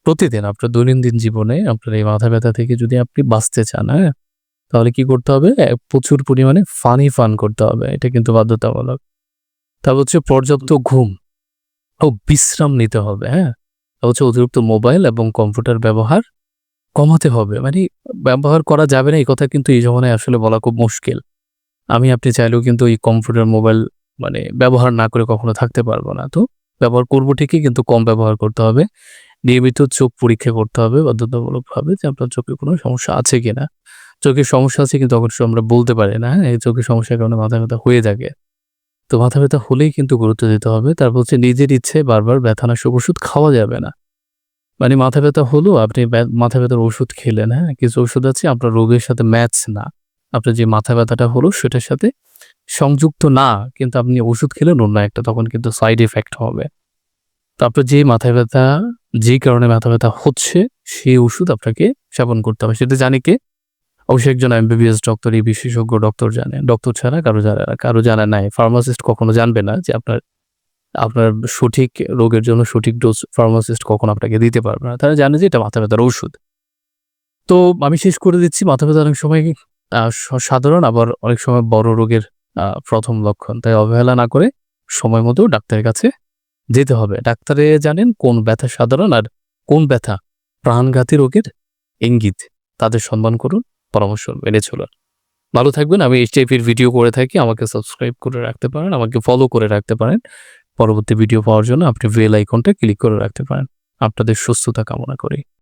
প্রতিদিন আপনার দৈনন্দিন জীবনে আপনার এই মাথা ব্যথা থেকে যদি আপনি বাঁচতে চান, হ্যাঁ? তাহলে কি করতে হবে? প্রচুর পরিমাণে পান করতে হবে। এটা কিন্তু বাধ্যতামূলক। তারপর হচ্ছে পর্যাপ্ত ঘুম ও বিশ্রাম নিতে হবে, হ্যাঁ? তারপর হচ্ছে অতিরিক্ত মোবাইল এবং কম্পিউটার ব্যবহার কমাতে হবে। মানে ব্যবহার করা যাবে না এই কথা কিন্তু এই জমানায় আসলে বলা খুব মুশকিল। আপনি চাইলেও কিন্তু এই কম্পিউটার, মোবাইল মানে ব্যবহার না করে কখনো থাকতে পারব না। তো ব্যবহার করব ঠিকই কিন্তু কম ব্যবহার করতে হবে। নিয়মিত চোখ পরীক্ষা করতে হবে বাধ্যতামূলকভাবে যে আপনার চোখে কোনো সমস্যা আছে কিনা। চোখের সমস্যা আছে কিন্তু অবশ্য আমরা বলতে পারি না, হ্যাঁ? এই চোখের সমস্যার কারণে মাথা ব্যথা হয়ে থাকে। তো মাথা ব্যথা হলেই কিন্তু গুরুত্ব দিতে হবে। তারপর হচ্ছে নিজের ইচ্ছে বারবার ব্যথানাশক ওষুধ খাওয়া যাবে না। মানে মাথা ব্যথা হলো আপনি মাথা ব্যথার ওষুধ খেলেন, হ্যাঁ? কিছু ওষুধ আছে আপনার রোগের সাথে ম্যাচ না। আপনার যে মাথা ব্যথাটা হলো সেটার সাথে সংযুক্ত না। কিন্তু আপনি ওষুধ খেলেন অন্য একটা তখন কিন্তু সাইড ইফেক্ট হবে। তো আপনার যে মাথা ব্যথা যেই কারণে মাথা ব্যথা হচ্ছে সেই ওষুধ আপনাকে সেবন করতে হবে। সেটা জানে কে? অবশ্যই একজন এমবিবিএস ডক্টর, এই বিশেষজ্ঞ ডক্টর জানে। ডক্টর ছাড়া কারো জানা নাই। ফার্মাসিস্ট কখনো জানবে না যে আপনার আপনার সঠিক রোগের জন্য সঠিক ডোজ ফার্মাসিস্ট কখনো আপনাকে দিতে পারবে না। তারা জানে যে এটা মাথা ব্যথার ঔষধ। তো আমি শেষ করে দিচ্ছি মাথা ব্যথা অনেক সময় সাধারণ আবার অনেক সময় বড় রোগের ১ম লক্ষণ। তাই অবহেলা না করে সময় মতো ডাক্তারের কাছে যেতে হবে। ডাক্তারে জানেন কোন ব্যথা সাধারণ আর কোন ব্যথা প্রাণঘাতী রোগের ইঙ্গিত। তাদের সম্মান করুন, পরামর্শ মেনে চলুন। ভালো থাকবেন। আমি এই টাইপের ভিডিও করে থাকি। আমাকে সাবস্ক্রাইব করে রাখতে পারেন, আমাকে ফলো করে রাখতে পারেন। পরবর্তী ভিডিও পাওয়ার জন্য আপনি বেল আইকনটা ক্লিক করে রাখতে পারেন। আপনাদের সুস্থতা কামনা করি।